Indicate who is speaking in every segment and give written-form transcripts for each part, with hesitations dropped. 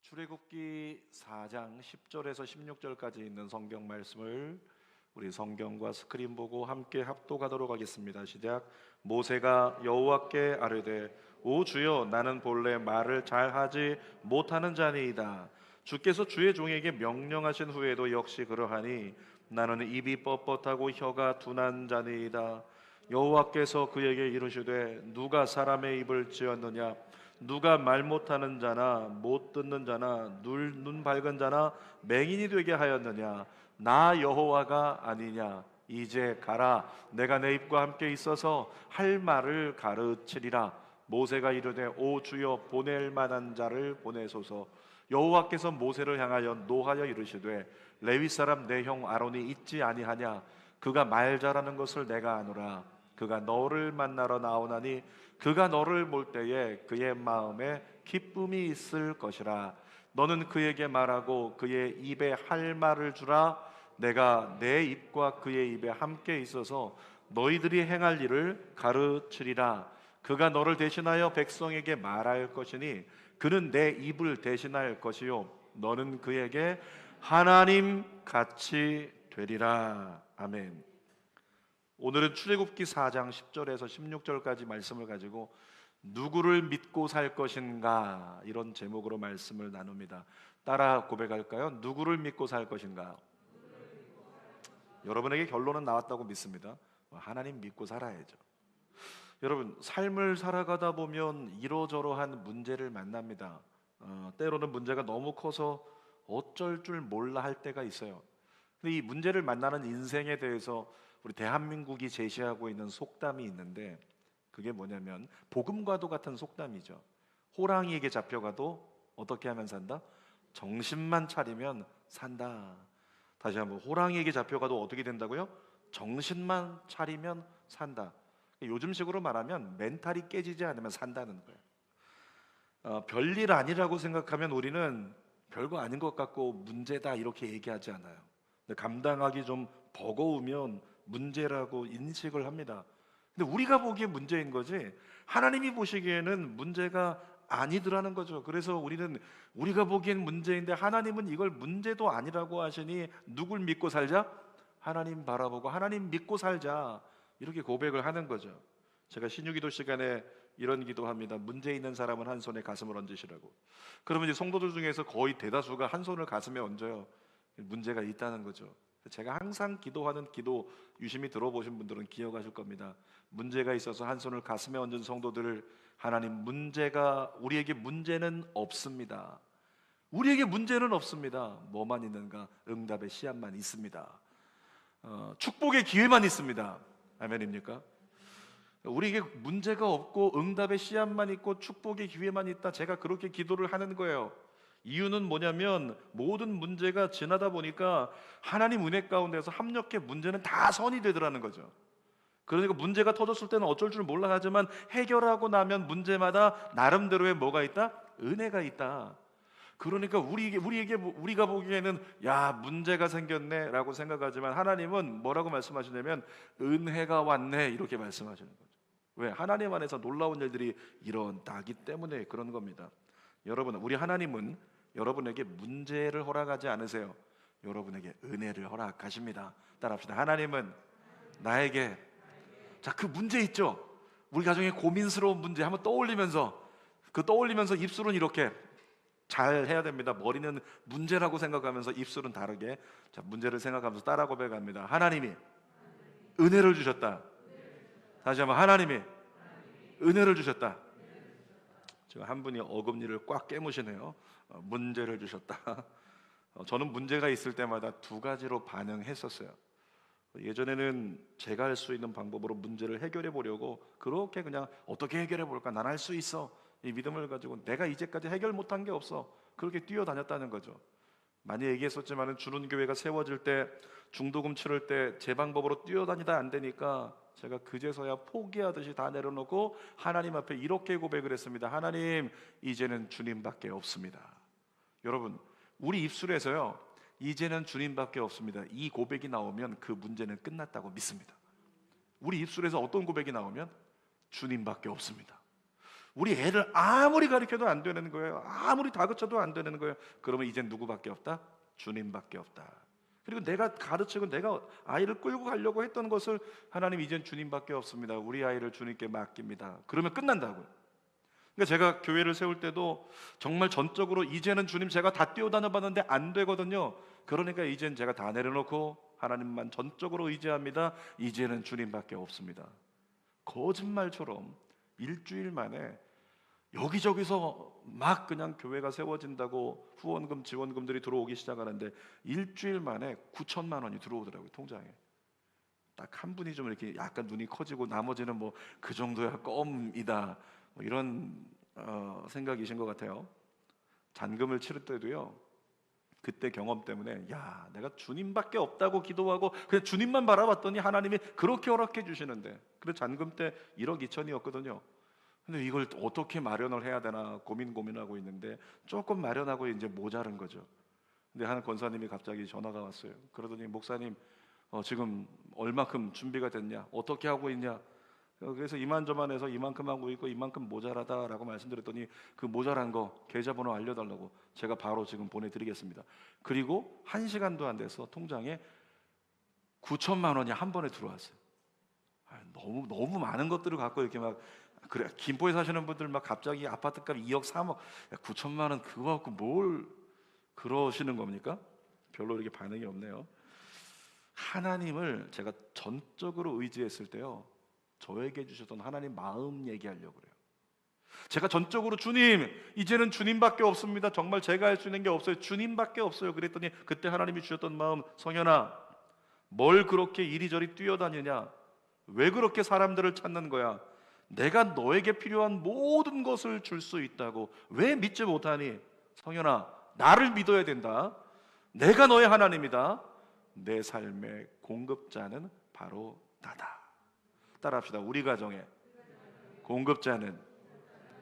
Speaker 1: 출애굽기 4장 10절에서 16절까지 있는 성경 말씀을 우리 성경과 스크린 보고 함께 합독하도록 하겠습니다. 시작. 모세가 여호와께 아뢰되 오 주여, 나는 본래 말을 잘하지 못하는 자니이다. 주께서 주의 종에게 명령하신 후에도 역시 그러하니 나는 입이 뻣뻣하고 혀가 둔한 자니이다. 여호와께서 그에게 이르시되 누가 사람의 입을 지었느냐? 누가 말 못하는 자나 못 듣는 자나 눈 밝은 자나 맹인이 되게 하였느냐? 나 여호와가 아니냐? 이제 가라. 내가 내 입과 함께 있어서 할 말을 가르치리라. 모세가 이르되 오 주여, 보낼 만한 자를 보내소서. 여호와께서 모세를 향하여 노하여 이르시되 레위 사람 내 형 아론이 있지 아니하냐? 그가 말 잘하는 것을 내가 아노라. 그가 너를 만나러 나오나니 그가 너를 볼 때에 그의 마음에 기쁨이 있을 것이라. 너는 그에게 말하고 그의 입에 할 말을 주라. 내가 내 입과 그의 입에 함께 있어서 너희들이 행할 일을 가르치리라. 그가 너를 대신하여 백성에게 말할 것이니 그는 내 입을 대신할 것이요 너는 그에게 하나님 같이 되리라. 아멘. 오늘은 출애굽기 4장 10절에서 16절까지 말씀을 가지고 누구를 믿고 살 것인가, 이런 제목으로 말씀을 나눕니다. 따라 고백할까요? 누구를 믿고 살 것인가? 여러분에게 결론은 나왔다고 믿습니다. 하나님 믿고 살아야죠. 여러분, 삶을 살아가다 보면 이러저러한 문제를 만납니다. 때로는 문제가 너무 커서 어쩔 줄 몰라 할 때가 있어요. 근데 이 문제를 만나는 인생에 대해서 우리 대한민국이 제시하고 있는 속담이 있는데, 그게 뭐냐면 복음과도 같은 속담이죠. 호랑이에게 잡혀가도 어떻게 하면 산다? 정신만 차리면 산다. 다시 한번, 호랑이에게 잡혀가도 어떻게 된다고요? 정신만 차리면 산다. 요즘식으로 말하면 멘탈이 깨지지 않으면 산다는 거예요. 별일 아니라고 생각하면 우리는 별거 아닌 것 같고 문제다 이렇게 얘기하지 않아요. 근데 감당하기 좀 버거우면 문제라고 인식을 합니다. 근데 우리가 보기에 문제인 거지 하나님이 보시기에는 문제가 아니더라는 거죠. 그래서 우리가 보기엔 문제인데 하나님은 이걸 문제도 아니라고 하시니 누굴 믿고 살자? 하나님 바라보고 하나님 믿고 살자, 이렇게 고백을 하는 거죠. 제가 신유기도 시간에 이런 기도합니다. 문제 있는 사람은 한 손에 가슴을 얹으시라고. 그러면 이제 성도들 중에서 거의 대다수가 한 손을 가슴에 얹어요. 문제가 있다는 거죠. 제가 항상 기도하는 기도 유심히 들어보신 분들은 기억하실 겁니다. 문제가 있어서 한 손을 가슴에 얹은 성도들을 하나님, 우리에게 문제는 없습니다. 우리에게 문제는 없습니다. 뭐만 있는가? 응답의 씨앗만 있습니다. 축복의 기회만 있습니다. 아멘입니까? 우리에게 문제가 없고 응답의 씨앗만 있고 축복의 기회만 있다. 제가 그렇게 기도를 하는 거예요. 이유는 뭐냐면 모든 문제가 지나다 보니까 하나님 은혜 가운데서 합력해 문제는 다 선이 되더라는 거죠. 그러니까 문제가 터졌을 때는 어쩔 줄 몰라 하지만 해결하고 나면 문제마다 나름대로의 뭐가 있다? 은혜가 있다. 그러니까 우리가 보기에는 야, 문제가 생겼네 라고 생각하지만 하나님은 뭐라고 말씀하시냐면 은혜가 왔네, 이렇게 말씀하시는 거죠. 왜? 하나님 안에서 놀라운 일들이 일어나기 때문에 그런 겁니다. 여러분, 우리 하나님은 여러분에게 문제를 허락하지 않으세요. 여러분에게 은혜를 허락하십니다. 따라합시다. 하나님은 나에게, 자, 그 문제 있죠? 우리 가정에 고민스러운 문제 한번 떠올리면서 입술은 이렇게 잘 해야 됩니다. 머리는 문제라고 생각하면서 입술은 다르게, 자, 문제를 생각하면서 따라 고백합니다. 하나님이 은혜를 주셨다. 다시 한번, 하나님이 은혜를 주셨다. 지금 한 분이 어금니를 꽉 깨무시네요. 문제를 주셨다. 저는 문제가 있을 때마다 두 가지로 반응했었어요. 예전에는 제가 할 수 있는 방법으로 문제를 해결해 보려고 그렇게 그냥 어떻게 해결해 볼까, 난 할 수 있어, 이 믿음을 가지고 내가 이제까지 해결 못한 게 없어, 그렇게 뛰어다녔다는 거죠. 많이 얘기했었지만 주는 교회가 세워질 때, 중도금 치를 때 제 방법으로 뛰어다니다 안 되니까 제가 그제서야 포기하듯이 다 내려놓고 하나님 앞에 이렇게 고백을 했습니다. 하나님, 이제는 주님밖에 없습니다. 여러분, 우리 입술에서요, 이제는 주님밖에 없습니다, 이 고백이 나오면 그 문제는 끝났다고 믿습니다. 우리 입술에서 어떤 고백이 나오면 주님밖에 없습니다. 우리 애를 아무리 가르쳐도 안 되는 거예요. 아무리 다그쳐도 안 되는 거예요. 그러면 이제 누구밖에 없다? 주님밖에 없다. 그리고 내가 가르치고 내가 아이를 끌고 가려고 했던 것을 하나님 이젠 주님밖에 없습니다. 우리 아이를 주님께 맡깁니다. 그러면 끝난다고요. 그러니까 제가 교회를 세울 때도 정말 전적으로 이제는 주님 제가 다 뛰어다녀 봤는데 안 되거든요. 그러니까 이젠 제가 다 내려놓고 하나님만 전적으로 의지합니다. 이제는 주님밖에 없습니다. 거짓말처럼 일주일 만에 여기저기서 막 그냥 교회가 세워진다고 후원금 지원금들이 들어오기 시작하는데 일주일 만에 9천만 원이 들어오더라고요. 통장에. 딱 한 분이 좀 이렇게 약간 눈이 커지고 나머지는 뭐 그 정도야 껌이다 뭐 이런 생각이신 것 같아요. 잔금을 치를 때도요, 그때 경험 때문에 야 내가 주님밖에 없다고 기도하고 그냥 주님만 바라봤더니 하나님이 그렇게 허락해 주시는데, 그래서 잔금 때 1억 2천이었거든요. 근데 이걸 어떻게 마련을 해야 되나 고민하고 있는데 조금 마련하고 이제 모자른 거죠. 근데 한 권사님이 갑자기 전화가 왔어요. 그러더니 목사님 지금 얼마큼 준비가 됐냐, 어떻게 하고 있냐. 그래서 이만저만해서 이만큼 하고 있고 이만큼 모자라다라고 말씀드렸더니 그 모자란 거 계좌번호 알려달라고 제가 바로 지금 보내드리겠습니다. 그리고 1시간도 안 돼서 통장에 9천만 원이 한 번에 들어왔어요. 너무 많은 것들을 갖고 이렇게 막, 그래 김포에 사시는 분들 막 갑자기 아파트값 2억 3억 9천만 원 그거 갖고 뭘 그러시는 겁니까? 별로 이렇게 반응이 없네요. 하나님을 제가 전적으로 의지했을 때요, 저에게 주셨던 하나님 마음 얘기하려고 그래요. 제가 전적으로 주님 이제는 주님밖에 없습니다. 정말 제가 할 수 있는 게 없어요. 주님밖에 없어요. 그랬더니 그때 하나님이 주셨던 마음, 성현아 뭘 그렇게 이리저리 뛰어다니냐, 왜 그렇게 사람들을 찾는 거야, 내가 너에게 필요한 모든 것을 줄 수 있다고 왜 믿지 못하니? 성현아 나를 믿어야 된다. 내가 너의 하나님이다. 내 삶의 공급자는 바로 나다. 따라합시다. 우리 가정의 공급자는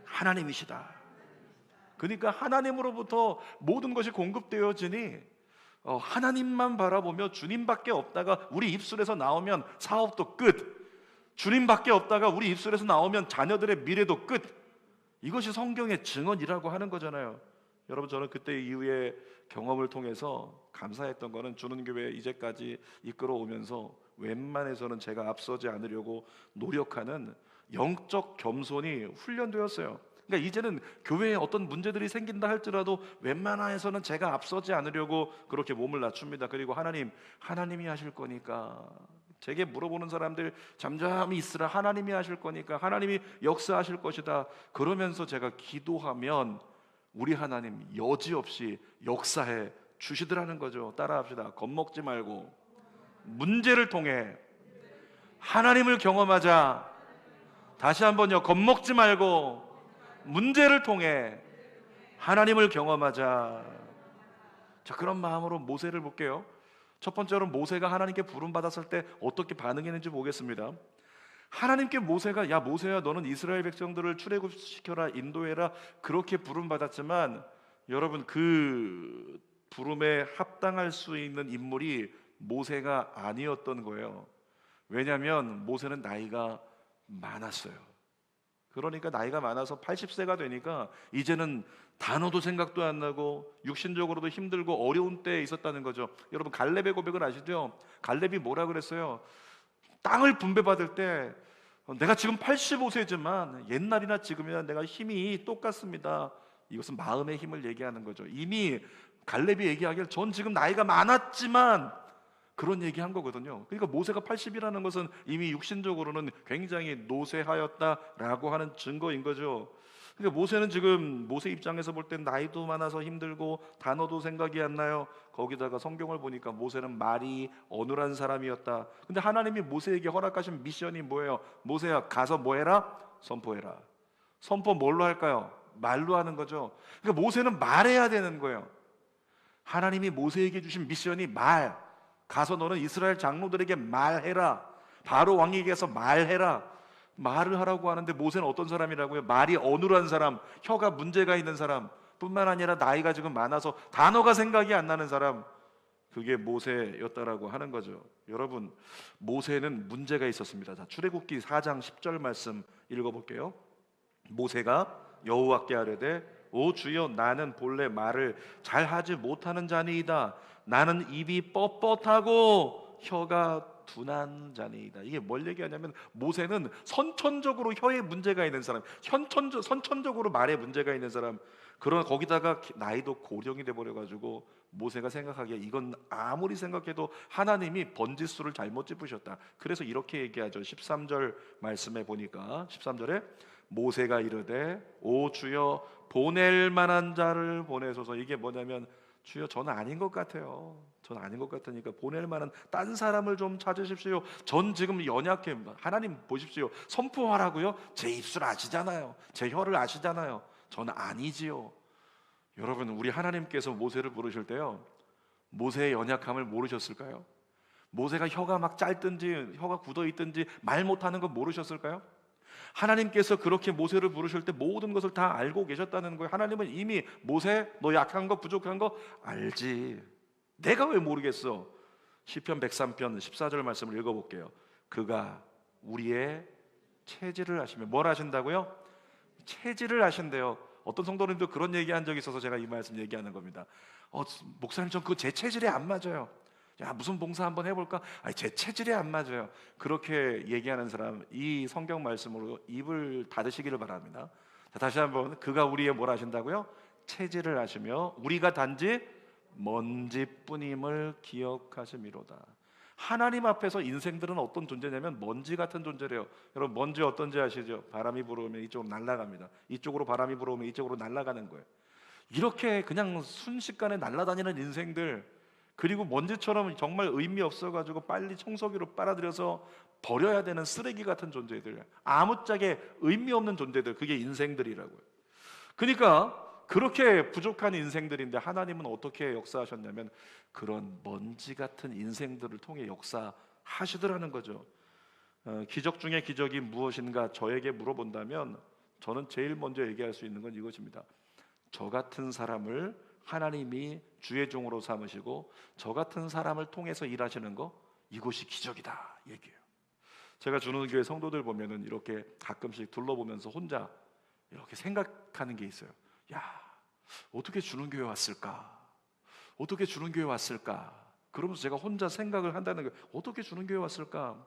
Speaker 1: 하나님이시다. 그러니까 하나님으로부터 모든 것이 공급되어지니 하나님만 바라보며 주님밖에 없다가 우리 입술에서 나오면 사업도 끝, 주님밖에 없다가 우리 입술에서 나오면 자녀들의 미래도 끝. 이것이 성경의 증언이라고 하는 거잖아요. 여러분 저는 그때 이후에 경험을 통해서 감사했던 거는 주는 교회 이제까지 이끌어오면서 웬만해서는 제가 앞서지 않으려고 노력하는 영적 겸손이 훈련되었어요. 그러니까 이제는 교회에 어떤 문제들이 생긴다 할지라도 웬만해서는 제가 앞서지 않으려고 그렇게 몸을 낮춥니다. 그리고 하나님이 하실 거니까, 제게 물어보는 사람들 잠잠히 있으라, 하나님이 하실 거니까, 하나님이 역사하실 것이다. 그러면서 제가 기도하면 우리 하나님 여지없이 역사해 주시더라는 거죠. 따라합시다. 겁먹지 말고 문제를 통해 하나님을 경험하자. 다시 한번요. 겁먹지 말고 문제를 통해 하나님을 경험하자. 자, 그런 마음으로 모세를 볼게요. 첫 번째로 모세가 하나님께 부름받았을 때 어떻게 반응했는지 보겠습니다. 하나님께 모세가 야 모세야 너는 이스라엘 백성들을 출애굽시켜라, 인도해라, 그렇게 부름받았지만 여러분 그 부름에 합당할 수 있는 인물이 모세가 아니었던 거예요. 왜냐하면 모세는 나이가 많았어요. 그러니까 나이가 많아서 80세가 되니까 이제는 단어도 생각도 안 나고 육신적으로도 힘들고 어려운 때에 있었다는 거죠. 여러분 갈렙의 고백을 아시죠? 갈렙이 뭐라 그랬어요? 땅을 분배받을 때 내가 지금 85세지만 옛날이나 지금이나 내가 힘이 똑같습니다. 이것은 마음의 힘을 얘기하는 거죠. 이미 갈렙이 얘기하길 전 지금 나이가 많았지만 그런 얘기한 거거든요. 그러니까 모세가 80이라는 것은 이미 육신적으로는 굉장히 노쇠하였다라고 하는 증거인 거죠. 그러니까 모세는 지금 모세 입장에서 볼 땐 나이도 많아서 힘들고 단어도 생각이 안 나요. 거기다가 성경을 보니까 모세는 말이 어눌한 사람이었다. 근데 하나님이 모세에게 허락하신 미션이 뭐예요? 모세야 가서 뭐 해라? 선포해라. 선포 뭘로 할까요? 말로 하는 거죠. 그러니까 모세는 말해야 되는 거예요. 하나님이 모세에게 주신 미션이 말. 가서 너는 이스라엘 장로들에게 말해라. 바로 왕에게서 말해라. 말을 하라고 하는데 모세는 어떤 사람이라고요? 말이 어눌한 사람, 혀가 문제가 있는 사람, 뿐만 아니라 나이가 지금 많아서 단어가 생각이 안 나는 사람, 그게 모세였다라고 하는 거죠. 여러분 모세는 문제가 있었습니다. 자, 출애굽기 4장 10절 말씀 읽어볼게요. 모세가 여호와께 아뢰되 오 주여 나는 본래 말을 잘하지 못하는 자니이다. 나는 입이 뻣뻣하고 혀가 둔한 자니이다. 이게 뭘 얘기하냐면 모세는 선천적으로 혀에 문제가 있는 사람, 선천적으로 말에 문제가 있는 사람. 그러나 거기다가 나이도 고령이 돼 버려 가지고 모세가 생각하기에 이건 아무리 생각해도 하나님이 번지수를 잘못 짚으셨다. 그래서 이렇게 얘기하죠. 13절 말씀에 보니까 13절에 모세가 이르되 오 주여 보낼 만한 자를 보내소서. 이게 뭐냐면 주여 저는 아닌 것 같아요. 저는 아닌 것 같으니까 보낼 만한 딴 사람을 좀 찾으십시오. 전 지금 연약해. 하나님 보십시오. 선포하라고요? 제 입술 아시잖아요. 제 혀를 아시잖아요. 저는 아니지요. 여러분 우리 하나님께서 모세를 부르실 때요, 모세의 연약함을 모르셨을까요? 모세가 혀가 막 짧든지 혀가 굳어 있든지 말 못하는 거 모르셨을까요? 하나님께서 그렇게 모세를 부르실 때 모든 것을 다 알고 계셨다는 거예요. 하나님은 이미 모세 너 약한 거 부족한 거 알지. 내가 왜 모르겠어? 시편 103편 14절 말씀을 읽어볼게요. 그가 우리의 체질을 아시며 뭘 하신다고요? 체질을 아신대요. 어떤 성도님도 그런 얘기한 적이 있어서 제가 이 말씀 얘기하는 겁니다. 목사님 전 그거 제 체질에 안 맞아요. 야 무슨 봉사 한번 해볼까? 아니 제 체질에 안 맞아요. 그렇게 얘기하는 사람 이 성경 말씀으로 입을 닫으시기를 바랍니다. 자, 다시 한번 그가 우리의 뭘 하신다고요? 체질을 아시며 우리가 단지 먼지뿐임을 기억하심이로다. 하나님 앞에서 인생들은 어떤 존재냐면 먼지 같은 존재래요. 여러분 먼지 어떤지 아시죠? 바람이 불어오면 이쪽으로 날아갑니다. 이쪽으로 바람이 불어오면 이쪽으로 날아가는 거예요. 이렇게 그냥 순식간에 날아다니는 인생들, 그리고 먼지처럼 정말 의미 없어가지고 빨리 청소기로 빨아들여서 버려야 되는 쓰레기 같은 존재들, 아무짝에 의미 없는 존재들, 그게 인생들이라고요. 그러니까 그렇게 부족한 인생들인데 하나님은 어떻게 역사하셨냐면 그런 먼지 같은 인생들을 통해 역사하시더라는 거죠. 기적 중에 기적이 무엇인가 저에게 물어본다면 저는 제일 먼저 얘기할 수 있는 건 이것입니다. 저 같은 사람을 하나님이 주의 종으로 삼으시고 저 같은 사람을 통해서 일하시는 거, 이것이 기적이다 얘기해요. 제가 주는 교회 성도들 보면은 이렇게 가끔씩 둘러보면서 혼자 이렇게 생각하는 게 있어요. 야, 어떻게 주는 교회 왔을까? 어떻게 주는 교회 왔을까? 그러면서 제가 혼자 생각을 한다는 거예요. 어떻게 주는 교회 왔을까?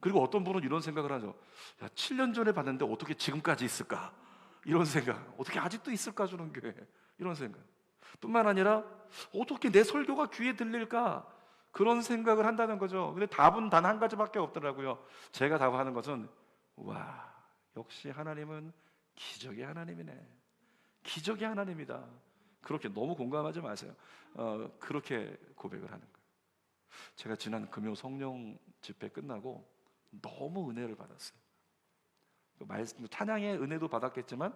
Speaker 1: 그리고 어떤 분은 이런 생각을 하죠. 야, 7년 전에 봤는데 어떻게 지금까지 있을까? 이런 생각. 어떻게 아직도 있을까 주는 교회? 이런 생각. 뿐만 아니라 어떻게 내 설교가 귀에 들릴까? 그런 생각을 한다는 거죠. 근데 답은 단 한 가지밖에 없더라고요. 제가 답하는 것은 와, 역시 하나님은 기적의 하나님이네. 기적의 하나님이다. 그렇게 너무 공감하지 마세요. 그렇게 고백을 하는 거예요. 제가 지난 금요 성령 집회 끝나고 너무 은혜를 받았어요. 말씀, 찬양의 은혜도 받았겠지만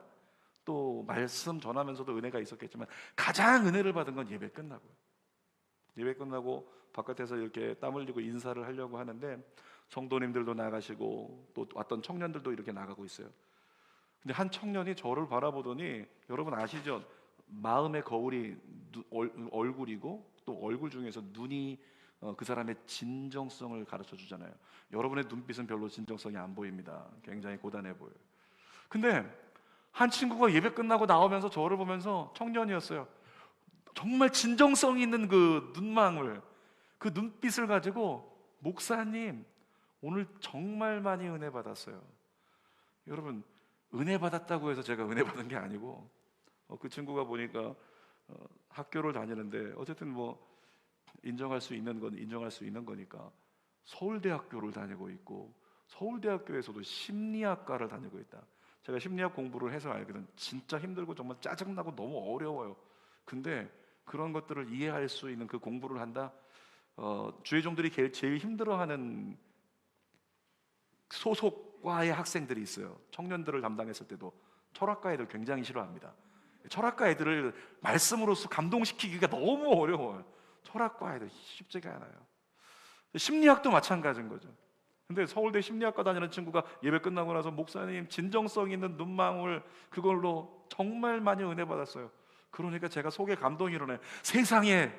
Speaker 1: 또 말씀 전하면서도 은혜가 있었겠지만 가장 은혜를 받은 건 예배 끝나고요. 예배 끝나고 바깥에서 이렇게 땀 흘리고 인사를 하려고 하는데 성도님들도 나가시고 또 왔던 청년들도 이렇게 나가고 있어요. 근데 한 청년이 저를 바라보더니, 여러분 아시죠? 마음의 거울이 얼굴이고 또 얼굴 중에서 눈이 그 사람의 진정성을 가르쳐 주잖아요. 여러분의 눈빛은 별로 진정성이 안 보입니다. 굉장히 고단해 보여요. 근데 한 친구가 예배 끝나고 나오면서 저를 보면서, 청년이었어요. 정말 진정성 있는 그 눈망울, 그 눈빛을 가지고 목사님 오늘 정말 많이 은혜 받았어요. 여러분 은혜 받았다고 해서 제가 은혜 받은 게 아니고 그 친구가 보니까 학교를 다니는데 어쨌든 뭐 인정할 수 있는 건 인정할 수 있는 거니까 서울대학교를 다니고 있고 서울대학교에서도 심리학과를 다니고 있다. 제가 심리학 공부를 해서 알거든. 진짜 힘들고 정말 짜증나고 너무 어려워요. 근데 그런 것들을 이해할 수 있는 그 공부를 한다. 주의 종들이 제일 힘들어하는 소속과의 학생들이 있어요. 청년들을 담당했을 때도 철학과 애들 굉장히 싫어합니다. 철학과 애들을 말씀으로서 감동시키기가 너무 어려워요. 철학과 애들 쉽지가 않아요. 심리학도 마찬가지인 거죠. 근데 서울대 심리학과 다니는 친구가 예배 끝나고 나서 목사님 진정성 있는 눈망울, 그걸로 정말 많이 은혜 받았어요. 그러니까 제가 속에 감동이 일어나요. 세상에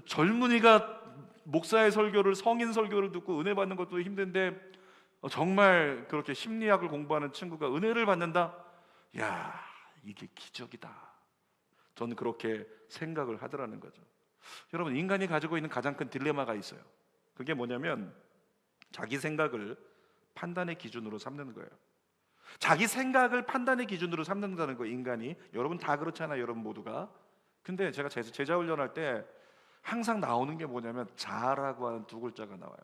Speaker 1: 젊은이가 목사의 설교를, 성인 설교를 듣고 은혜 받는 것도 힘든데 정말 그렇게 심리학을 공부하는 친구가 은혜를 받는다? 야, 이게 기적이다. 저는 그렇게 생각을 하더라는 거죠. 여러분, 인간이 가지고 있는 가장 큰 딜레마가 있어요. 그게 뭐냐면 자기 생각을 판단의 기준으로 삼는 거예요. 자기 생각을 판단의 기준으로 삼는다는 거, 인간이. 여러분 다 그렇잖아요, 여러분 모두가. 근데 제가 제자 훈련할 때 항상 나오는 게 뭐냐면 자라고 하는 두 글자가 나와요.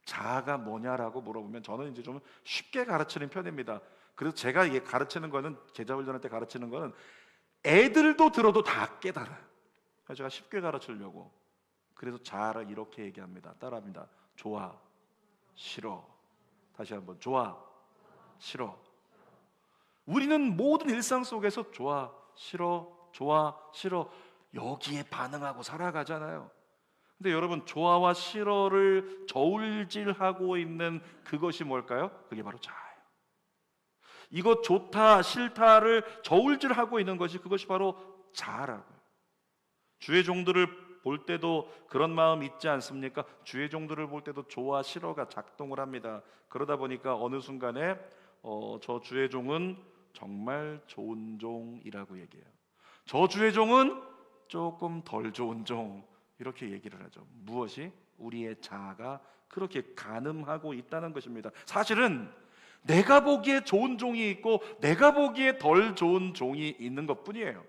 Speaker 1: 자가 뭐냐라고 물어보면 저는 이제 좀 쉽게 가르치는 편입니다. 그래서 제가 이게 가르치는 거는, 제자 훈련할 때 가르치는 거는 애들도 들어도 다 깨달아요. 그래서 제가 쉽게 가르치려고. 그래서 자를 이렇게 얘기합니다. 따라합니다. 좋아, 싫어. 다시 한번. 좋아, 싫어. 우리는 모든 일상 속에서 좋아, 싫어, 좋아, 싫어, 여기에 반응하고 살아가잖아요. 근데 여러분, 좋아와 싫어를 저울질하고 있는 그것이 뭘까요? 그게 바로 자아예요. 이거 좋다, 싫다를 저울질하고 있는 것이, 그것이 바로 자아라고요. 주의 종들을 볼 때도 그런 마음 있지 않습니까? 주의 종들을 볼 때도 좋아, 싫어가 작동을 합니다. 그러다 보니까 어느 순간에 저 주의 종은 정말 좋은 종이라고 얘기해요. 저 주의 종은 조금 덜 좋은 종, 이렇게 얘기를 하죠. 무엇이? 우리의 자아가 그렇게 가늠하고 있다는 것입니다. 사실은 내가 보기에 좋은 종이 있고 내가 보기에 덜 좋은 종이 있는 것뿐이에요.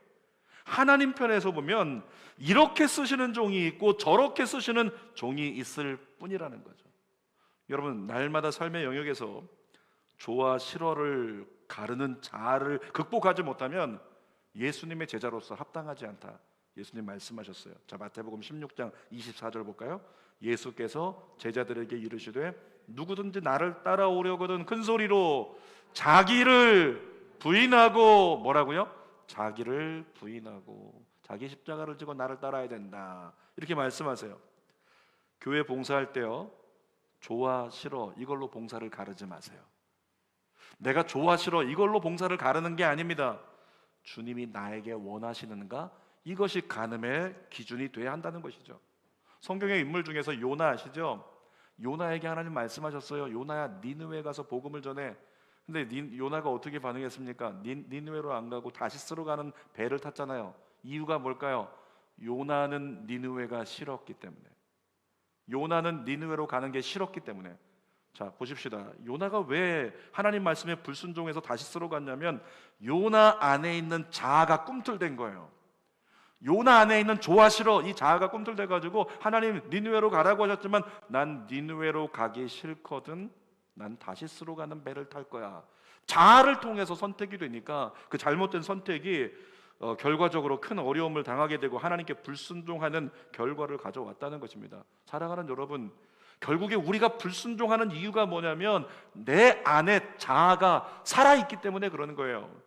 Speaker 1: 하나님 편에서 보면 이렇게 쓰시는 종이 있고 저렇게 쓰시는 종이 있을 뿐이라는 거죠. 여러분, 날마다 삶의 영역에서 좋아 싫어를 가르는 자아를 극복하지 못하면 예수님의 제자로서 합당하지 않다. 예수님 말씀하셨어요. 자, 마태복음 16장 24절 볼까요? 예수께서 제자들에게 이르시되 누구든지 나를 따라오려거든 큰 소리로 자기를 부인하고, 뭐라고요? 자기를 부인하고 자기 십자가를 지고 나를 따라야 된다, 이렇게 말씀하세요. 교회 봉사할 때요, 좋아 싫어 이걸로 봉사를 가르지 마세요. 내가 좋아 싫어 이걸로 봉사를 가르는 게 아닙니다. 주님이 나에게 원하시는가, 이것이 가늠의 기준이 돼야 한다는 것이죠. 성경의 인물 중에서 요나 아시죠? 요나에게 하나님 말씀하셨어요. 요나야, 니느웨 가서 복음을 전해. 근데 요나가 어떻게 반응했습니까? 니느웨로 안 가고 다시스로 가는 배를 탔잖아요. 이유가 뭘까요? 요나는 니느웨가 싫었기 때문에. 요나는 니느웨로 가는 게 싫었기 때문에. 자, 보십시다. 요나가 왜 하나님 말씀에 불순종해서 다시스로 갔냐면 요나 안에 있는 자아가 꿈틀댄 거예요. 요나 안에 있는 좋아 싫어 이 자아가 꿈틀대 가지고 하나님 니느웨로 가라고 하셨지만 난 니느웨로 가기 싫거든, 난 다시스로 가는 배를 탈 거야. 자아를 통해서 선택이 되니까 그 잘못된 선택이 결과적으로 큰 어려움을 당하게 되고 하나님께 불순종하는 결과를 가져왔다는 것입니다. 사랑하는 여러분, 결국에 우리가 불순종하는 이유가 뭐냐면 내 안에 자아가 살아있기 때문에 그러는 거예요.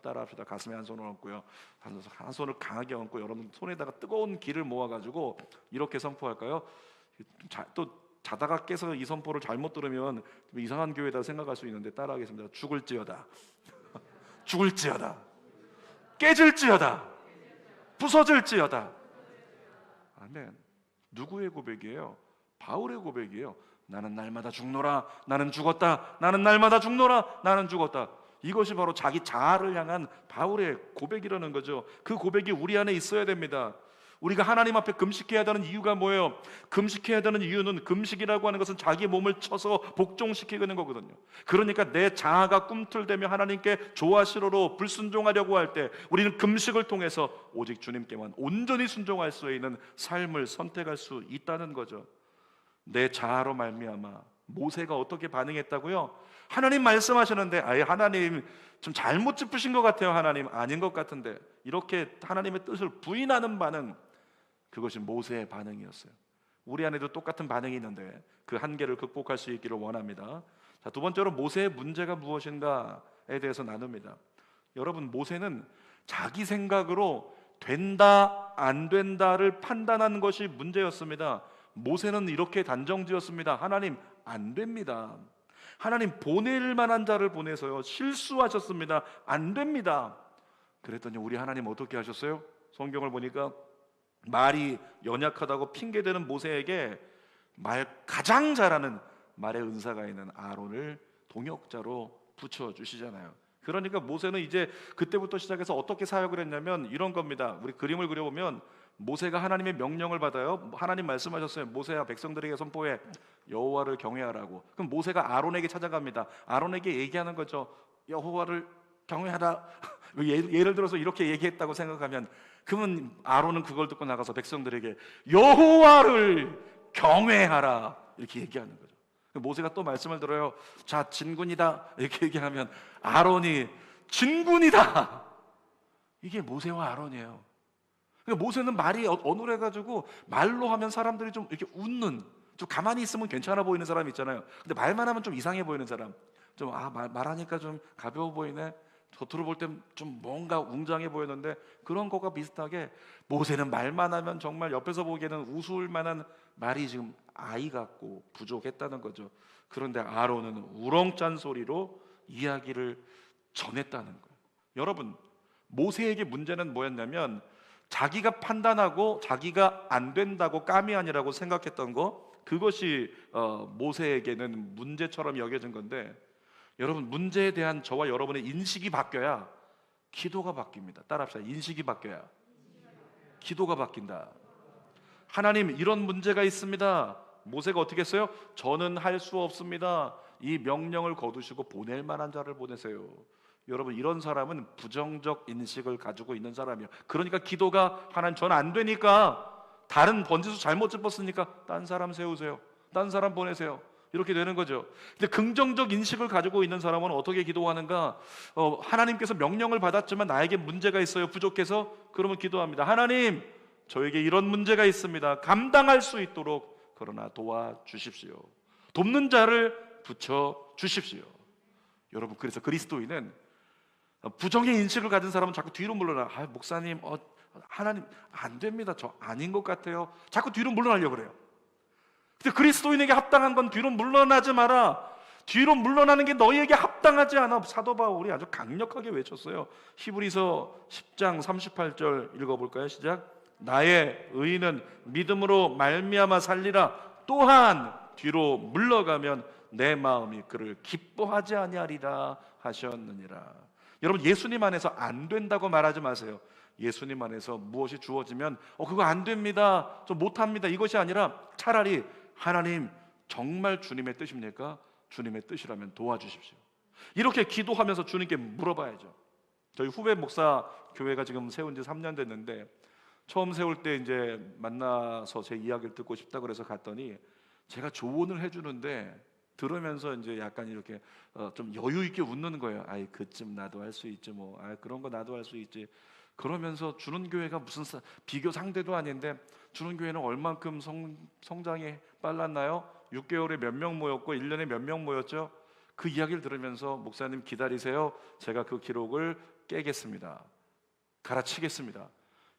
Speaker 1: 따라합시다. 가슴에 한 손을 얹고요, 한 손을 강하게 얹고 여러분 손에다가 뜨거운 기를 모아가지고 이렇게 선포할까요? 또 자다가 깨서 이 선포를 잘못 들으면 이상한 교회다 생각할 수 있는데 따라하겠습니다. 죽을지어다 죽을지어다, 깨질지어다, 부서질지어다. 아멘. 누구의 고백이에요? 바울의 고백이에요. 나는 날마다 죽노라, 나는 죽었다, 나는 날마다 죽노라, 나는 죽었다. 이것이 바로 자기 자아를 향한 바울의 고백이라는 거죠. 그 고백이 우리 안에 있어야 됩니다. 우리가 하나님 앞에 금식해야 되는 이유가 뭐예요? 금식해야 되는 이유는, 금식이라고 하는 것은 자기 몸을 쳐서 복종시키는 거거든요. 그러니까 내 자아가 꿈틀대며 하나님께 좋아 싫어로 불순종하려고 할 때 우리는 금식을 통해서 오직 주님께만 온전히 순종할 수 있는 삶을 선택할 수 있다는 거죠. 내 자아로 말미암아 모세가 어떻게 반응했다고요? 하나님 말씀하시는데 아예 하나님 좀 잘못 짚으신 것 같아요. 하나님 아닌 것 같은데, 이렇게 하나님의 뜻을 부인하는 반응, 그것이 모세의 반응이었어요. 우리 안에도 똑같은 반응이 있는데 그 한계를 극복할 수 있기를 원합니다. 자, 두 번째로 모세의 문제가 무엇인가에 대해서 나눕니다. 여러분, 모세는 자기 생각으로 된다 안 된다를 판단하는 것이 문제였습니다. 모세는 이렇게 단정지었습니다. 하나님, 안 됩니다. 하나님, 보낼 만한 자를 보내서요 실수하셨습니다. 안 됩니다. 그랬더니 우리 하나님 어떻게 하셨어요? 성경을 보니까 말이 연약하다고 핑계대는 모세에게 말 가장 잘하는 말의 은사가 있는 아론을 동역자로 붙여주시잖아요. 그러니까 모세는 이제 그때부터 시작해서 어떻게 사역을 했냐면 이런 겁니다. 우리 그림을 그려보면 모세가 하나님의 명령을 받아요. 하나님 말씀하셨어요. 모세야, 백성들에게 선포해, 여호와를 경외하라고. 그럼 모세가 아론에게 찾아갑니다. 아론에게 얘기하는 거죠. 여호와를 경외하라. 예를 들어서 이렇게 얘기했다고 생각하면, 그러면 아론은 그걸 듣고 나가서 백성들에게 여호와를 경외하라 이렇게 얘기하는 거죠. 모세가 또 말씀을 들어요. 자, 진군이다 이렇게 얘기하면 아론이 진군이다. 이게 모세와 아론이에요. 그러니까 모세는 말이 어눌해가지고 말로 하면 사람들이 좀 이렇게 웃는, 좀 가만히 있으면 괜찮아 보이는 사람 있잖아요. 근데 말만 하면 좀 이상해 보이는 사람, 좀 말하니까 좀 가벼워 보이네, 겉으로 볼 땐 좀 뭔가 웅장해 보였는데, 그런 것과 비슷하게 모세는 말만 하면 정말 옆에서 보기에는 우스울 만한 말이 지금 아이 같고 부족했다는 거죠. 그런데 아론은 우렁찬 소리로 이야기를 전했다는 거예요. 여러분, 모세에게 문제는 뭐였냐면 자기가 판단하고 자기가 안 된다고 까미 아니라고 생각했던 거, 그것이 모세에게는 문제처럼 여겨진 건데, 여러분, 문제에 대한 저와 여러분의 인식이 바뀌어야 기도가 바뀝니다. 따라합시다. 인식이 바뀌어야 기도가 바뀐다. 하나님, 이런 문제가 있습니다. 모세가 어떻게 했어요? 저는 할 수 없습니다. 이 명령을 거두시고 보낼 만한 자를 보내세요. 여러분, 이런 사람은 부정적 인식을 가지고 있는 사람이에요. 그러니까 기도가, 하나님 저는 안 되니까, 다른 번지수 잘못 짚었으니까 딴 사람 세우세요, 딴 사람 보내세요, 이렇게 되는 거죠. 근데 긍정적 인식을 가지고 있는 사람은 어떻게 기도하는가? 하나님께서 명령을 받았지만 나에게 문제가 있어요, 부족해서. 그러면 기도합니다. 하나님, 저에게 이런 문제가 있습니다. 감당할 수 있도록 그러나 도와주십시오. 돕는 자를 붙여주십시오. 여러분, 그래서 그리스도인은 부정의 인식을 가진 사람은 자꾸 뒤로 물러나. 목사님, 하나님 안 됩니다, 저 아닌 것 같아요. 자꾸 뒤로 물러나려고 그래요. 근데 그리스도인에게 합당한 건 뒤로 물러나지 마라. 뒤로 물러나는 게 너희에게 합당하지 않아. 사도 바울이 아주 강력하게 외쳤어요. 히브리서 10장 38절 읽어볼까요? 시작. 나의 의인은 믿음으로 말미암아 살리라. 또한 뒤로 물러가면 내 마음이 그를 기뻐하지 아니하리라 하셨느니라. 여러분, 예수님 안에서 안 된다고 말하지 마세요. 예수님 안에서 무엇이 주어지면 그거 안 됩니다, 저 못합니다, 이것이 아니라 차라리 하나님, 정말 주님의 뜻입니까? 주님의 뜻이라면 도와주십시오. 이렇게 기도하면서 주님께 물어봐야죠. 저희 후배 목사 교회가 지금 세운 지 3년 됐는데, 처음 세울 때 이제 만나서 제 이야기를 듣고 싶다 그래서 갔더니 제가 조언을 해주는데 들으면서 이제 약간 이렇게 좀 여유 있게 웃는 거예요. 아이, 그쯤 나도 할 수 있지 뭐. 그런 거 나도 할 수 있지. 그러면서 주는 교회가 무슨 비교 상대도 아닌데 주는 교회는 얼만큼 성장이 빨랐나요? 6개월에 몇 명 모였고 1년에 몇 명 모였죠? 그 이야기를 들으면서 목사님 기다리세요, 제가 그 기록을 깨겠습니다, 갈아치겠습니다,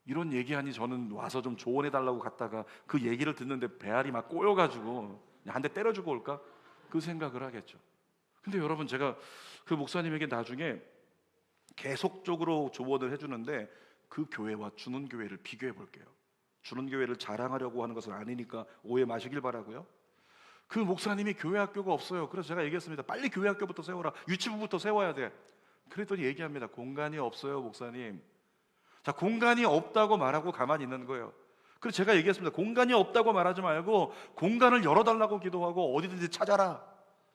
Speaker 1: 이런 얘기하니 저는 와서 좀 조언해달라고 갔다가 그 얘기를 듣는데 배알이 막 꼬여가지고 한 대 때려주고 올까? 그 생각을 하겠죠. 근데 여러분, 제가 그 목사님에게 나중에 계속적으로 조언을 해주는데 그 교회와 주는 교회를 비교해 볼게요. 주는 교회를 자랑하려고 하는 것은 아니니까 오해 마시길 바라고요. 그 목사님이 교회 학교가 없어요. 그래서 제가 얘기했습니다. 빨리 교회 학교부터 세워라, 유치부부터 세워야 돼. 그랬더니 얘기합니다. 공간이 없어요, 목사님. 자, 공간이 없다고 말하고 가만히 있는 거예요. 그래서 제가 얘기했습니다. 공간이 없다고 말하지 말고 공간을 열어달라고 기도하고 어디든지 찾아라.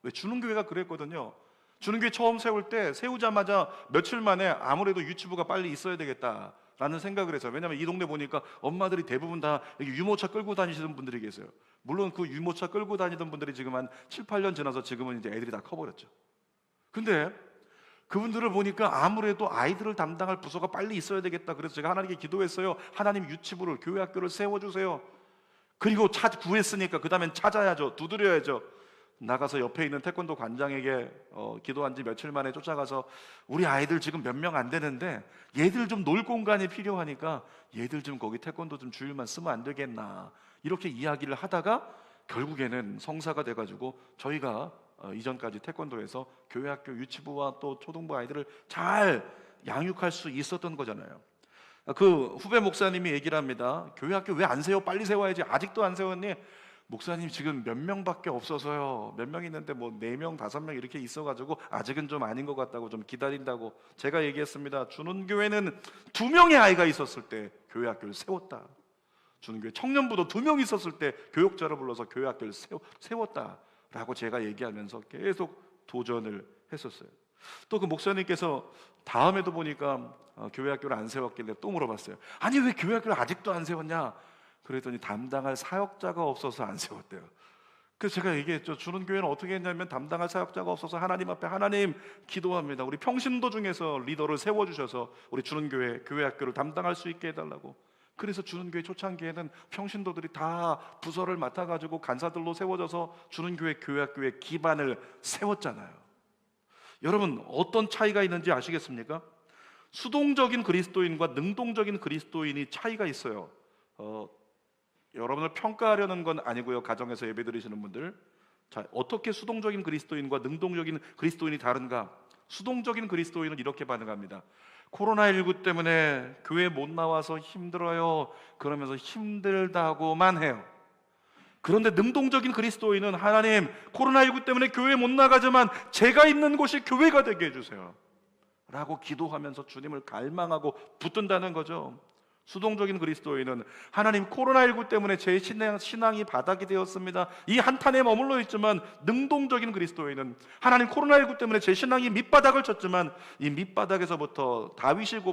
Speaker 1: 왜? 주는 교회가 그랬거든요. 주는 교회 처음 세울 때 세우자마자 며칠 만에 아무래도 유치부가 빨리 있어야 되겠다라는 생각을 해서, 왜냐하면 이 동네 보니까 엄마들이 대부분 다 유모차 끌고 다니시는 분들이 계세요. 물론 그 유모차 끌고 다니던 분들이 지금 한 7, 8년 지나서 지금은 이제 애들이 다 커버렸죠. 근데 그분들을 보니까 아무래도 아이들을 담당할 부서가 빨리 있어야 되겠다. 그래서 제가 하나님께 기도했어요. 하나님, 유치부를, 교회 학교를 세워주세요. 그리고 구했으니까 그 다음엔 찾아야죠, 두드려야죠. 나가서 옆에 있는 태권도 관장에게 기도한 지 며칠 만에 쫓아가서 우리 아이들 지금 몇 명 안 되는데 얘들 좀 놀 공간이 필요하니까 얘들 좀 거기 태권도 좀 주일만 쓰면 안 되겠나, 이렇게 이야기를 하다가 결국에는 성사가 돼가지고 저희가 이전까지 태권도에서 교회 학교 유치부와 또 초등부 아이들을 잘 양육할 수 있었던 거잖아요. 그 후배 목사님이 얘기를 합니다. 교회 학교 왜 안 세워? 빨리 세워야지. 아직도 안 세웠니? 목사님 지금 몇 명밖에 없어서요. 몇 명 있는데 뭐 4명, 5명 이렇게 있어가지고 아직은 좀 아닌 것 같다고 좀 기다린다고 제가 얘기했습니다. 주는 교회는 2명의 아이가 있었을 때 교회 학교를 세웠다. 주는 교회 청년부도 2명 있었을 때 교육자를 불러서 교회 학교를 세웠다라고 제가 얘기하면서 계속 도전을 했었어요. 또 그 목사님께서 다음에도 보니까 교회 학교를 안 세웠길래 또 물어봤어요. 아니 왜 교회 학교를 아직도 안 세웠냐? 그랬더니 담당할 사역자가 없어서 안 세웠대요. 그래서 제가 얘기했죠. 주는 교회는 어떻게 했냐면 담당할 사역자가 없어서 하나님 앞에 하나님 기도합니다. 우리 평신도 중에서 리더를 세워주셔서 우리 주는 교회 학교를 담당할 수 있게 해달라고. 그래서 주는 교회 초창기에는 평신도들이 다 부서를 맡아가지고 간사들로 세워져서 주는 교회 학교의 기반을 세웠잖아요. 여러분 어떤 차이가 있는지 아시겠습니까? 수동적인 그리스도인과 능동적인 그리스도인이 차이가 있어요. 여러분을 평가하려는 건 아니고요. 가정에서 예배드리시는 분들, 자, 어떻게 수동적인 그리스도인과 능동적인 그리스도인이 다른가? 수동적인 그리스도인은 이렇게 반응합니다. 코로나19 때문에 교회 못 나와서 힘들어요. 그러면서 힘들다고만 해요. 그런데 능동적인 그리스도인은 하나님, 코로나19 때문에 교회 못 나가지만 제가 있는 곳이 교회가 되게 해주세요 라고 기도하면서 주님을 갈망하고 붙든다는 거죠. 수동적인 그리스도인은 하나님, 코로나19 때문에 제 신앙이 바닥이 되었습니다. 이 한탄에 머물러 있지만, 능동적인 그리스도인은 하나님, 코로나19 때문에 제 신앙이 밑바닥을 쳤지만 이 밑바닥에서부터 다윗이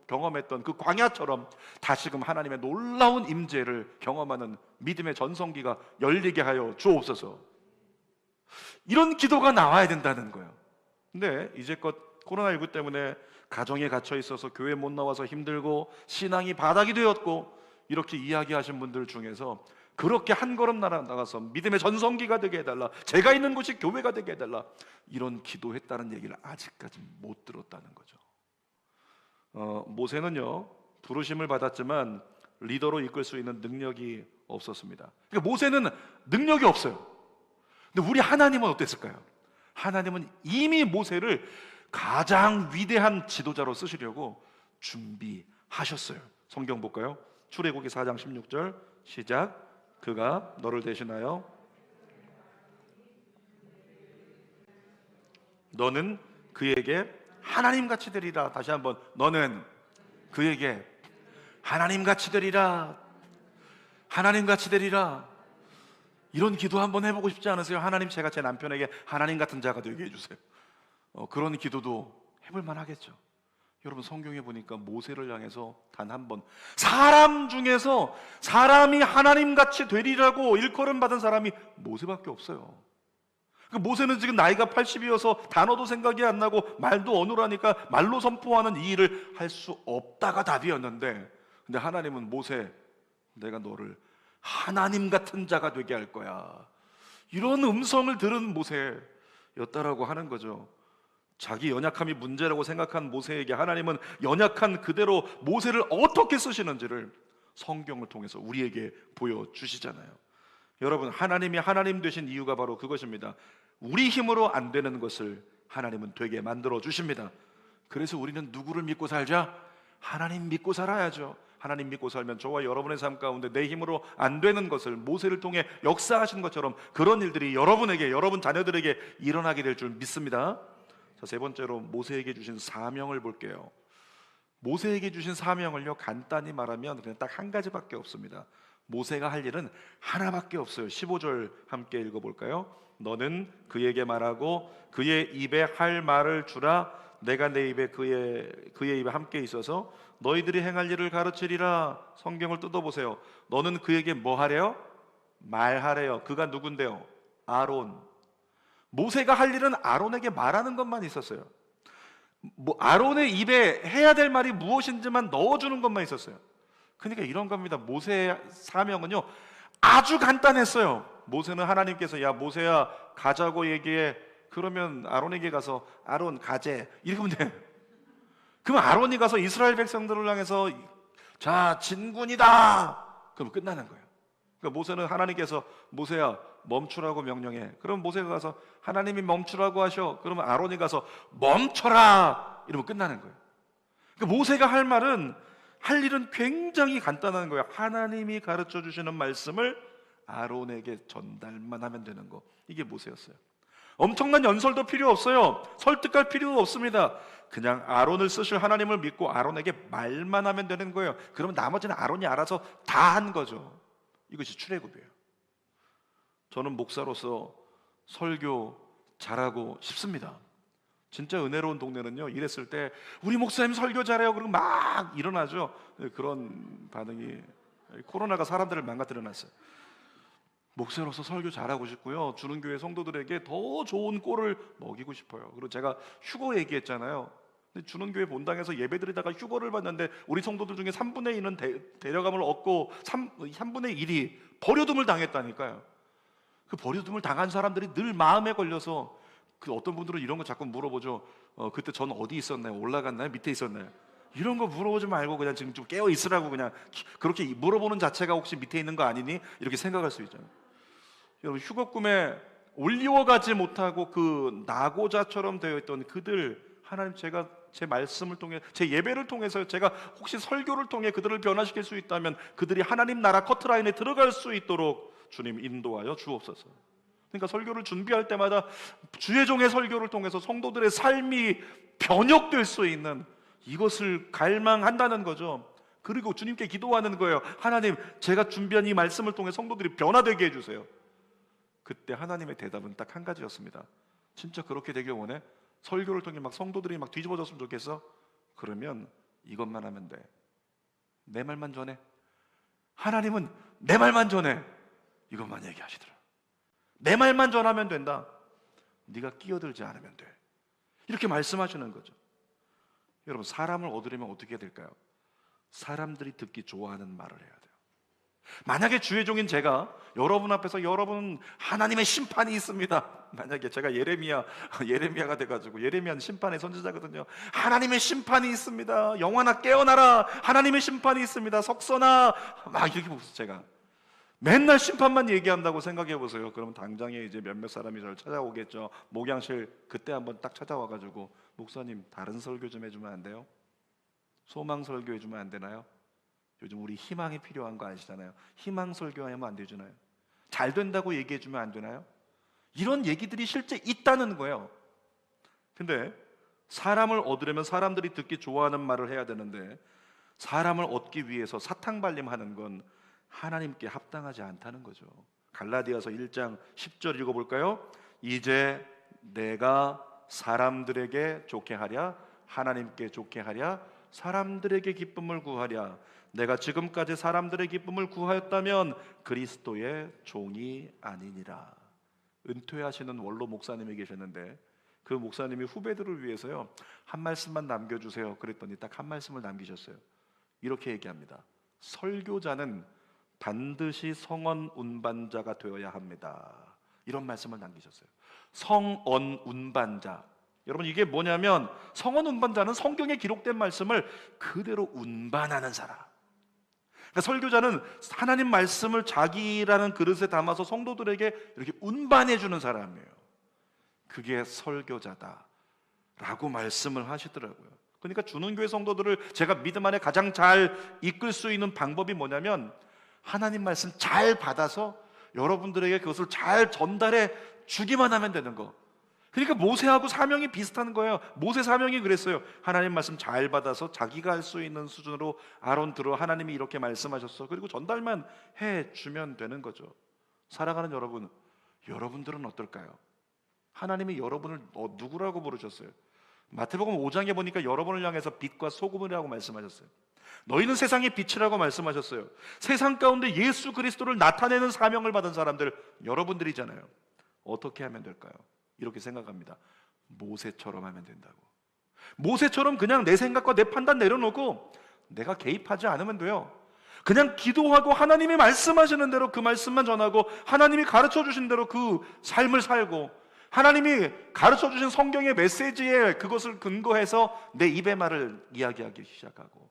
Speaker 1: 경험했던 그 광야처럼 다시금 하나님의 놀라운 임재를 경험하는 믿음의 전성기가 열리게 하여 주옵소서. 이런 기도가 나와야 된다는 거예요. 근데 이제껏 코로나19 때문에 가정에 갇혀 있어서 교회 못 나와서 힘들고 신앙이 바닥이 되었고 이렇게 이야기하신 분들 중에서 그렇게 한 걸음 나가서 믿음의 전성기가 되게 해달라, 제가 있는 곳이 교회가 되게 해달라, 이런 기도했다는 얘기를 아직까지 못 들었다는 거죠. 모세는요 부르심을 받았지만 리더로 이끌 수 있는 능력이 없었습니다. 그러니까 모세는 능력이 없어요. 근데 우리 하나님은 어땠을까요? 하나님은 이미 모세를 가장 위대한 지도자로 쓰시려고 준비하셨어요. 성경 볼까요? 출애굽기 4장 16절 시작. 그가 너를 대신하여 너는 그에게 하나님같이 되리라. 다시 한번, 너는 그에게 하나님같이 되리라. 하나님같이 되리라. 이런 기도 한번 해보고 싶지 않으세요? 하나님, 제가 제 남편에게 하나님 같은 자가 되게 해주세요. 그런 기도도 해볼 만하겠죠. 여러분 성경에 보니까 모세를 향해서 단 한 번, 사람 중에서 사람이 하나님같이 되리라고 일컬음 받은 사람이 모세밖에 없어요. 모세는 지금 나이가 80이어서 단어도 생각이 안 나고 말도 어눌하니까 말로 선포하는 이 일을 할 수 없다가 답이었는데, 근데 하나님은 모세, 내가 너를 하나님 같은 자가 되게 할 거야, 이런 음성을 들은 모세였다라고 하는 거죠. 자기 연약함이 문제라고 생각한 모세에게 하나님은 연약한 그대로 모세를 어떻게 쓰시는지를 성경을 통해서 우리에게 보여주시잖아요. 여러분, 하나님이 하나님 되신 이유가 바로 그것입니다. 우리 힘으로 안 되는 것을 하나님은 되게 만들어 주십니다. 그래서 우리는 누구를 믿고 살자? 하나님 믿고 살아야죠. 하나님 믿고 살면 저와 여러분의 삶 가운데 내 힘으로 안 되는 것을 모세를 통해 역사하신 것처럼 그런 일들이 여러분에게, 여러분 자녀들에게 일어나게 될 줄 믿습니다. 자, 세 번째로 모세에게 주신 사명을 볼게요. 모세에게 주신 사명을요, 간단히 말하면 그냥 딱 한 가지밖에 없습니다. 모세가 할 일은 하나밖에 없어요. 15절 함께 읽어볼까요? 너는 그에게 말하고 그의 입에 할 말을 주라. 내가 내 입에 그의 입에 함께 있어서 너희들이 행할 일을 가르치리라. 성경을 뜯어보세요. 너는 그에게 뭐 하래요? 말하래요. 그가 누군데요? 아론. 모세가 할 일은 아론에게 말하는 것만 있었어요. 아론의 입에 해야 될 말이 무엇인지만 넣어주는 것만 있었어요. 그러니까 이런 겁니다. 모세의 사명은요 아주 간단했어요. 모세는 하나님께서 야 모세야 가자고 얘기해. 그러면 아론에게 가서 아론 가재 이러면 돼요. 그럼 아론이 가서 이스라엘 백성들을 향해서 자 진군이다 그럼 끝나는 거예요. 그러니까 모세는 하나님께서 모세야 멈추라고 명령해. 그럼 모세가 가서 하나님이 멈추라고 하셔. 그러면 아론이 가서 멈춰라 이러면 끝나는 거예요. 그러니까 모세가 할 일은 굉장히 간단한 거예요. 하나님이 가르쳐 주시는 말씀을 아론에게 전달만 하면 되는 거, 이게 모세였어요. 엄청난 연설도 필요 없어요. 설득할 필요도 없습니다. 그냥 아론을 쓰실 하나님을 믿고 아론에게 말만 하면 되는 거예요. 그러면 나머지는 아론이 알아서 다 한 거죠. 이것이 출애굽이에요. 저는 목사로서 설교 잘하고 싶습니다. 진짜 은혜로운 동네는요, 이랬을 때 우리 목사님 설교 잘해요 그러고 막 일어나죠. 그런 반응이, 코로나가 사람들을 망가뜨려 놨어요. 목사로서 설교 잘하고 싶고요, 주는 교회 성도들에게 더 좋은 꼴을 먹이고 싶어요. 그리고 제가 휴거 얘기했잖아요. 근데 주는 교회 본당에서 예배드리다가 휴거를 받는데 우리 성도들 중에 3분의 1은 데려감을 얻고 3분의 1이 버려둠을 당했다니까요. 그 버려둠을 당한 사람들이 늘 마음에 걸려서, 그 어떤 분들은 이런 거 자꾸 물어보죠. 그때 전 어디 있었나요? 올라갔나요? 밑에 있었나요? 이런 거 물어보지 말고 그냥 지금 좀 깨어 있으라고, 그냥 그렇게 물어보는 자체가 혹시 밑에 있는 거 아니니? 이렇게 생각할 수 있잖아요. 여러분, 휴거 꿈에 올리워가지 못하고 그 낙오자처럼 되어 있던 그들, 하나님, 제가 제 말씀을 통해, 제 예배를 통해서, 제가 혹시 설교를 통해 그들을 변화시킬 수 있다면 그들이 하나님 나라 커트라인에 들어갈 수 있도록 주님 인도하여 주옵소서. 그러니까 설교를 준비할 때마다 주의 종의 설교를 통해서 성도들의 삶이 변혁될 수 있는 이것을 갈망한다는 거죠. 그리고 주님께 기도하는 거예요. 하나님, 제가 준비한 이 말씀을 통해 성도들이 변화되게 해주세요. 그때 하나님의 대답은 딱 한 가지였습니다. 진짜 그렇게 되길 원해? 설교를 통해 막 성도들이 막 뒤집어졌으면 좋겠어? 그러면 이것만 하면 돼. 내 말만 전해. 하나님은 내 말만 전해. 이것만 얘기하시더라. 내 말만 전하면 된다. 네가 끼어들지 않으면 돼. 이렇게 말씀하시는 거죠. 여러분, 사람을 얻으려면 어떻게 해야 될까요? 사람들이 듣기 좋아하는 말을 해야 돼요. 만약에 주의 종인 제가 여러분 앞에서, 여러분 하나님의 심판이 있습니다, 만약에 제가 예레미야가 돼가지고, 예레미야는 심판의 선지자거든요. 하나님의 심판이 있습니다, 영화나 깨어나라, 하나님의 심판이 있습니다, 석선아, 막 이렇게 보세요. 제가 맨날 심판만 얘기한다고 생각해 보세요. 그러면 당장에 이제 몇몇 사람이 저를 찾아오겠죠. 목양실 그때 한번 딱 찾아와가지고, 목사님 다른 설교 좀 해주면 안 돼요? 소망 설교 해주면 안 되나요? 요즘 우리 희망이 필요한 거 아시잖아요. 희망 설교하면 안 되잖아요. 잘 된다고 얘기해 주면 안 되나요? 이런 얘기들이 실제 있다는 거예요. 근데 사람을 얻으려면 사람들이 듣기 좋아하는 말을 해야 되는데, 사람을 얻기 위해서 사탕발림하는 건 하나님께 합당하지 않다는 거죠. 갈라디아서 1장 10절 읽어볼까요? 이제 내가 사람들에게 좋게 하랴, 하나님께 좋게 하랴, 사람들에게 기쁨을 구하랴. 내가 지금까지 사람들의 기쁨을 구하였다면 그리스도의 종이 아니니라. 은퇴하시는 원로 목사님이 계셨는데, 그 목사님이 후배들을 위해서요, 한 말씀만 남겨주세요 그랬더니 딱 한 말씀을 남기셨어요. 이렇게 얘기합니다. 설교자는 반드시 성언 운반자가 되어야 합니다. 이런 말씀을 남기셨어요. 성언 운반자. 여러분, 이게 뭐냐면, 성언 운반자는 성경에 기록된 말씀을 그대로 운반하는 사람. 그러니까 설교자는 하나님 말씀을 자기라는 그릇에 담아서 성도들에게 이렇게 운반해 주는 사람이에요. 그게 설교자다라고 말씀을 하시더라고요. 그러니까 주는 교회 성도들을 제가 믿음 안에 가장 잘 이끌 수 있는 방법이 뭐냐면, 하나님 말씀 잘 받아서 여러분들에게 그것을 잘 전달해 주기만 하면 되는 거. 그러니까 모세하고 사명이 비슷한 거예요. 모세 사명이 그랬어요. 하나님 말씀 잘 받아서 자기가 할 수 있는 수준으로, 아론 들어, 하나님이 이렇게 말씀하셨어, 그리고 전달만 해 주면 되는 거죠. 사랑하는 여러분, 여러분들은 어떨까요? 하나님이 여러분을 누구라고 부르셨어요? 마태복음 5장에 보니까 여러분을 향해서 빛과 소금이라고 말씀하셨어요. 너희는 세상의 빛이라고 말씀하셨어요. 세상 가운데 예수 그리스도를 나타내는 사명을 받은 사람들, 여러분들이잖아요. 어떻게 하면 될까요? 이렇게 생각합니다. 모세처럼 하면 된다고. 모세처럼 그냥 내 생각과 내 판단 내려놓고 내가 개입하지 않으면 돼요. 그냥 기도하고 하나님이 말씀하시는 대로 그 말씀만 전하고, 하나님이 가르쳐 주신 대로 그 삶을 살고, 하나님이 가르쳐 주신 성경의 메시지에 그것을 근거해서 내 입의 말을 이야기하기 시작하고,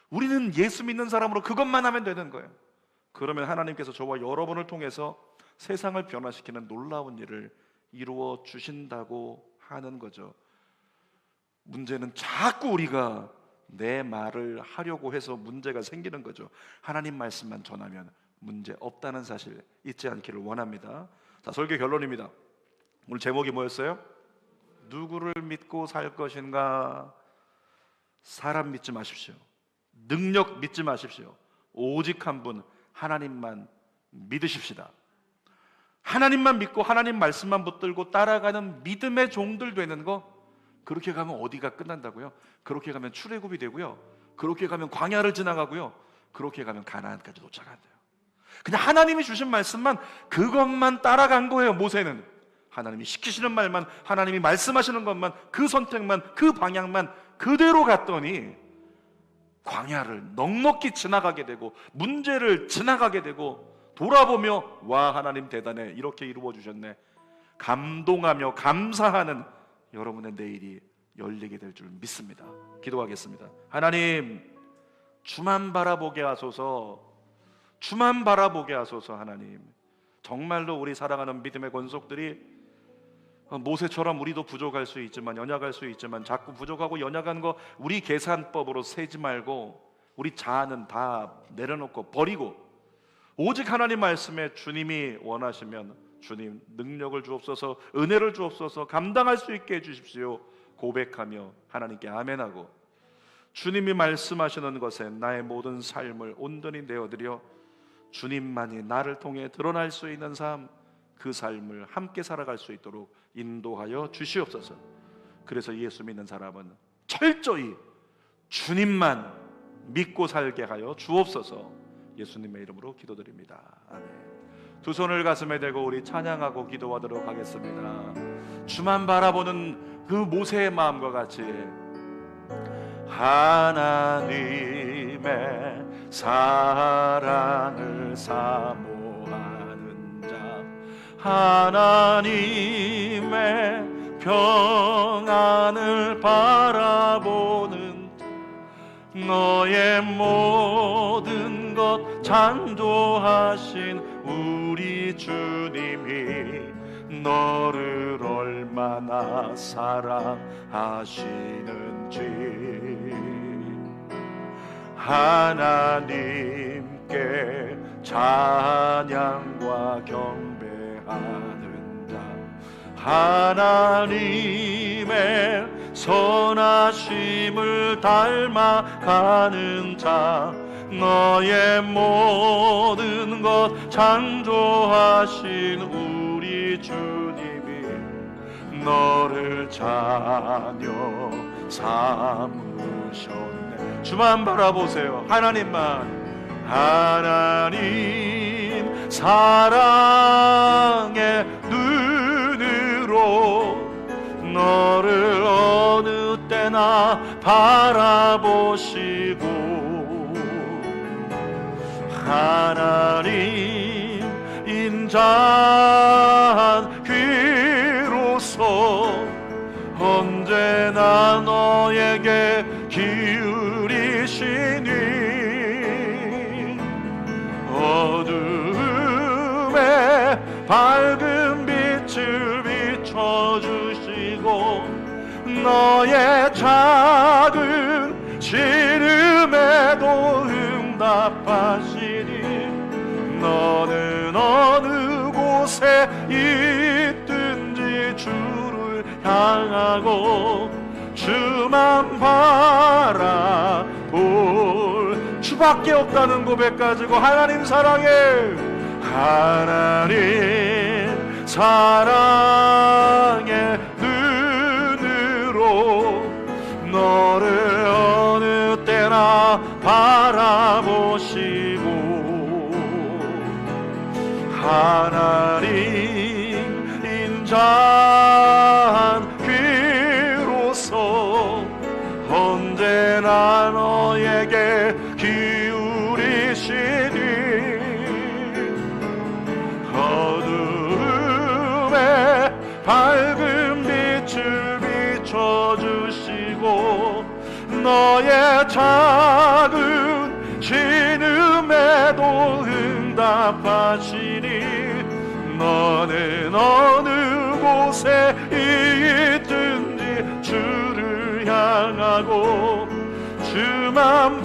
Speaker 1: 우리는 예수 믿는 사람으로 그것만 하면 되는 거예요. 그러면 하나님께서 저와 여러분을 통해서 세상을 변화시키는 놀라운 일을 이루어 주신다고 하는 거죠. 문제는 자꾸 우리가 내 말을 하려고 해서 문제가 생기는 거죠. 하나님 말씀만 전하면 문제 없다는 사실 잊지 않기를 원합니다. 자, 설교 결론입니다. 오늘 제목이 뭐였어요? 누구를 믿고 살 것인가? 사람 믿지 마십시오. 능력 믿지 마십시오. 오직 한 분, 하나님만 믿으십시다. 하나님만 믿고 하나님 말씀만 붙들고 따라가는 믿음의 종들 되는 거, 그렇게 가면 어디가 끝난다고요? 그렇게 가면 출애굽이 되고요, 그렇게 가면 광야를 지나가고요, 그렇게 가면 가나안까지 도착한대요. 그냥 하나님이 주신 말씀만, 그것만 따라간 거예요. 모세는 하나님이 시키시는 말만, 하나님이 말씀하시는 것만, 그 선택만, 그 방향만 그대로 갔더니 광야를 넉넉히 지나가게 되고 문제를 지나가게 되고, 돌아보며 와, 하나님 대단해, 이렇게 이루어 주셨네, 감동하며 감사하는 여러분의 내일이 열리게 될 줄 믿습니다. 기도하겠습니다. 하나님, 주만 바라보게 하소서. 주만 바라보게 하소서. 하나님, 정말로 우리 사랑하는 믿음의 권속들이 모세처럼 우리도 부족할 수 있지만, 연약할 수 있지만, 자꾸 부족하고 연약한 거 우리 계산법으로 세지 말고 우리 자아는 다 내려놓고 버리고, 오직 하나님 말씀에 주님이 원하시면 주님 능력을 주옵소서, 은혜를 주옵소서, 감당할 수 있게 해주십시오 고백하며 하나님께 아멘하고, 주님이 말씀하시는 것에 나의 모든 삶을 온전히 내어드려 주님만이 나를 통해 드러날 수 있는 삶, 그 삶을 함께 살아갈 수 있도록 인도하여 주시옵소서. 그래서 예수 믿는 사람은 철저히 주님만 믿고 살게 하여 주옵소서. 예수님의 이름으로 기도드립니다. 아멘. 두 손을 가슴에 대고 우리 찬양하고 기도하도록 하겠습니다. 주만 바라보는 그 모세의 마음과 같이 하나님의 사랑을 사모하는 자, 하나님의 평안을 바라보는 자, 너의 모든 것 창조하신 우리 주님이 너를 얼마나 사랑하시는지 하나님께 찬양과 경배하는 자, 하나님의 선하심을 닮아가는 자, 너의 모든 것 창조하신 우리 주님이 너를 자녀 삼으셨네. 주만 바라보세요. 하나님만. 하나님 사랑의 눈으로 너를 어느 때나 바라보시고, 하나님 인자한 귀로서 언제나 너에게 기울이시니 어둠에 밝은 빛을 비춰주시고 너의 작은 시름에도 응답하시니 너는 어느 곳에 있든지 주를 향하고 주만 바라볼 주밖에 없다는 고백 가지고 하나님 사랑해, 하나님 사랑의 눈으로 너를 어느 때나 바라보시고 하나님 인자한 귀로서 언제나 너에게 기울이시니 어둠에 밝은 빛을 비춰주시고 너의 작은 신음에도 응답하시니 너는 어느 곳에 있든지 주를 향하고 주만